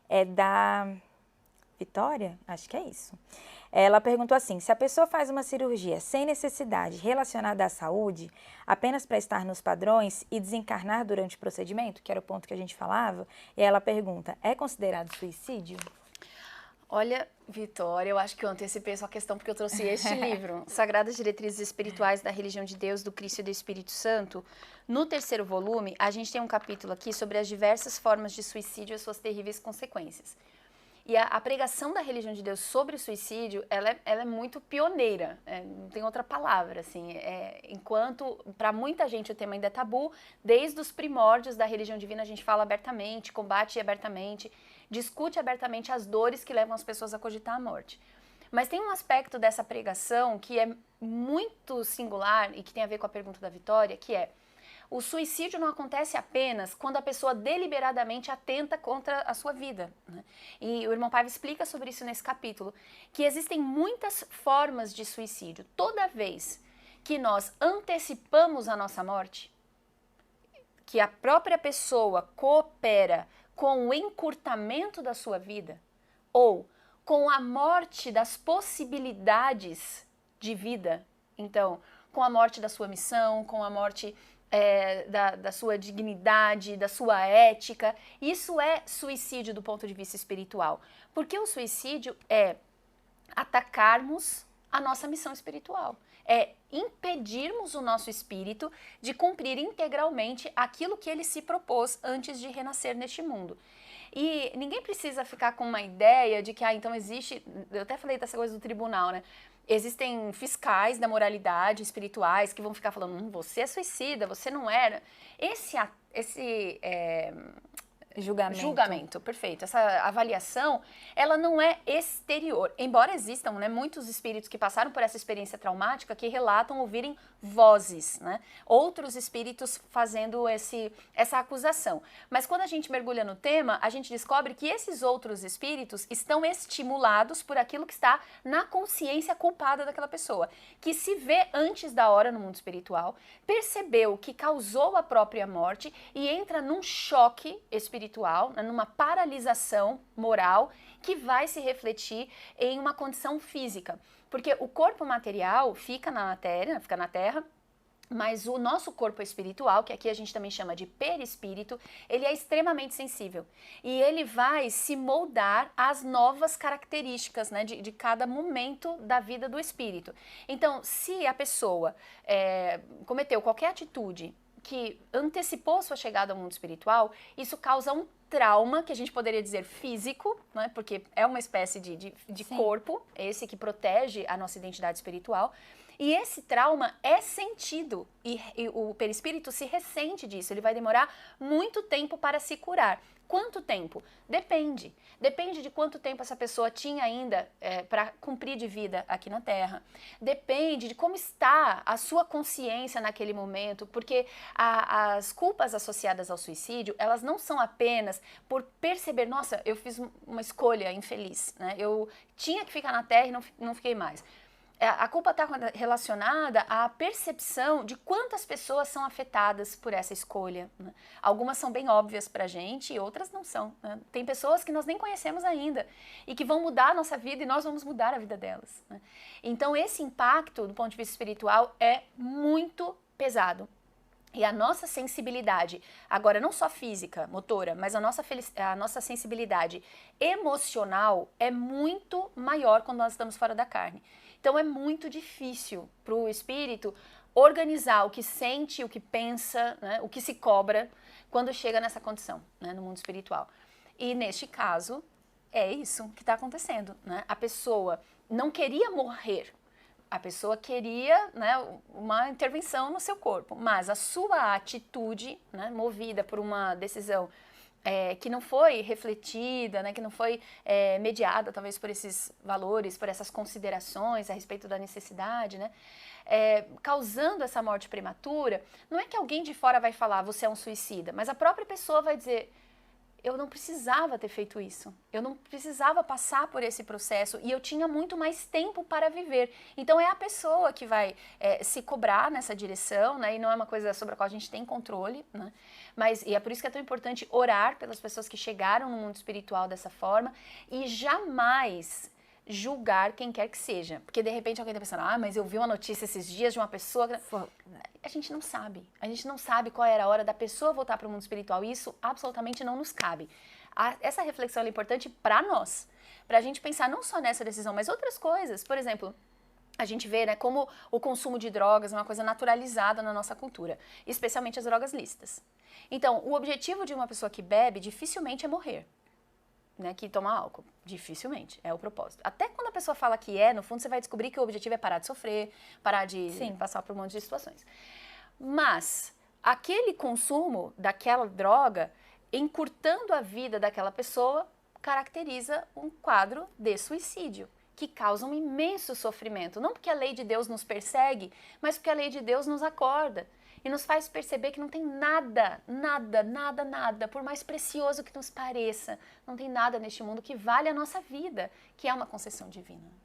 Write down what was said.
É da Vitória? Acho que é isso. Ela perguntou assim: se a pessoa faz uma cirurgia sem necessidade relacionada à saúde, apenas para estar nos padrões e desencarnar durante o procedimento, que era o ponto que a gente falava, e ela pergunta: é considerado suicídio? Olha, Vitória, eu acho que eu antecipei sua questão porque eu trouxe este livro, Sagradas Diretrizes Espirituais da Religião de Deus, do Cristo e do Espírito Santo. No terceiro volume, a gente tem um capítulo aqui sobre as diversas formas de suicídio e suas terríveis consequências. E a pregação da religião de Deus sobre o suicídio, ela é muito pioneira, não tem outra palavra, assim, enquanto para muita gente o tema ainda é tabu, desde os primórdios da religião divina a gente fala abertamente, combate abertamente, discute abertamente as dores que levam as pessoas a cogitar a morte. Mas tem um aspecto dessa pregação que é muito singular e que tem a ver com a pergunta da Vitória, que é: o suicídio não acontece apenas quando a pessoa deliberadamente atenta contra a sua vida, né? E o irmão Paiva explica sobre isso nesse capítulo, que existem muitas formas de suicídio. Toda vez que nós antecipamos a nossa morte, que a própria pessoa coopera com o encurtamento da sua vida, ou com a morte das possibilidades de vida, então, com a morte da sua missão, com a morte da sua dignidade, da sua ética. Isso é suicídio do ponto de vista espiritual. Porque o suicídio é atacarmos a nossa missão espiritual. É impedirmos o nosso espírito de cumprir integralmente aquilo que ele se propôs antes de renascer neste mundo. E ninguém precisa ficar com uma ideia de que, então existe, eu até falei dessa coisa do tribunal, né? Existem fiscais da moralidade espirituais que vão ficar falando, você é suicida, você não era. Esse julgamento, perfeito. Essa avaliação, ela não é exterior. Embora existam, né, muitos espíritos que passaram por essa experiência traumática que relatam ouvirem vozes, né, outros espíritos fazendo essa acusação. Mas quando a gente mergulha no tema, a gente descobre que esses outros espíritos estão estimulados por aquilo que está na consciência culpada daquela pessoa, que se vê antes da hora no mundo espiritual, percebeu que causou a própria morte e entra num choque espiritual, numa paralisação moral que vai se refletir em uma condição física. Porque o corpo material fica na matéria, fica na Terra, mas o nosso corpo espiritual, que aqui a gente também chama de perispírito, ele é extremamente sensível. E ele vai se moldar às novas características, né, de cada momento da vida do espírito. Então, se a pessoa cometeu qualquer atitude que antecipou sua chegada ao mundo espiritual, isso causa um trauma, que a gente poderia dizer físico, né, porque é uma espécie de corpo, esse que protege a nossa identidade espiritual. E esse trauma é sentido e o perispírito se ressente disso, ele vai demorar muito tempo para se curar. Quanto tempo? Depende. Depende de quanto tempo essa pessoa tinha ainda para cumprir de vida aqui na Terra. Depende de como está a sua consciência naquele momento, porque as culpas associadas ao suicídio, elas não são apenas por perceber, nossa, eu fiz uma escolha infeliz, né? Eu tinha que ficar na Terra e não fiquei mais. A culpa está relacionada à percepção de quantas pessoas são afetadas por essa escolha, né? Algumas são bem óbvias para a gente e outras não são, né? Tem pessoas que nós nem conhecemos ainda e que vão mudar a nossa vida e nós vamos mudar a vida delas, né? Então esse impacto do ponto de vista espiritual é muito pesado. E a nossa sensibilidade, agora não só física, motora, mas a nossa sensibilidade emocional é muito maior quando nós estamos fora da carne. Então é muito difícil para o espírito organizar o que sente, o que pensa, né, o que se cobra quando chega nessa condição, né, no mundo espiritual. E neste caso, é isso que está acontecendo, né? A pessoa não queria morrer, a pessoa queria, né, uma intervenção no seu corpo, mas a sua atitude, né, movida por uma decisão que não foi refletida, né, que não foi mediada talvez por esses valores, por essas considerações a respeito da necessidade, né, causando essa morte prematura, não é que alguém de fora vai falar você é um suicida, mas a própria pessoa vai dizer eu não precisava ter feito isso. Eu não precisava passar por esse processo e eu tinha muito mais tempo para viver. Então é a pessoa que vai se cobrar nessa direção, né? E não é uma coisa sobre a qual a gente tem controle, né? E é por isso que é tão importante orar pelas pessoas que chegaram no mundo espiritual dessa forma e jamais julgar quem quer que seja. Porque de repente alguém está pensando, mas eu vi uma notícia esses dias de uma pessoa... A gente não sabe. A gente não sabe qual era a hora da pessoa voltar para o mundo espiritual. E isso absolutamente não nos cabe. Essa reflexão é importante para nós. Para a gente pensar não só nessa decisão, mas outras coisas. Por exemplo, a gente vê, né, como o consumo de drogas é uma coisa naturalizada na nossa cultura. Especialmente as drogas lícitas. Então, o objetivo de uma pessoa que bebe dificilmente é morrer. Né, que toma álcool. Dificilmente. É o propósito. Até quando a pessoa fala que no fundo você vai descobrir que o objetivo é parar de sofrer, parar de passar por um monte de situações. Mas aquele consumo daquela droga, encurtando a vida daquela pessoa, caracteriza um quadro de suicídio, que causa um imenso sofrimento. Não porque a lei de Deus nos persegue, mas porque a lei de Deus nos acorda. E nos faz perceber que não tem nada, por mais precioso que nos pareça, não tem nada neste mundo que vale a nossa vida, que é uma concessão divina.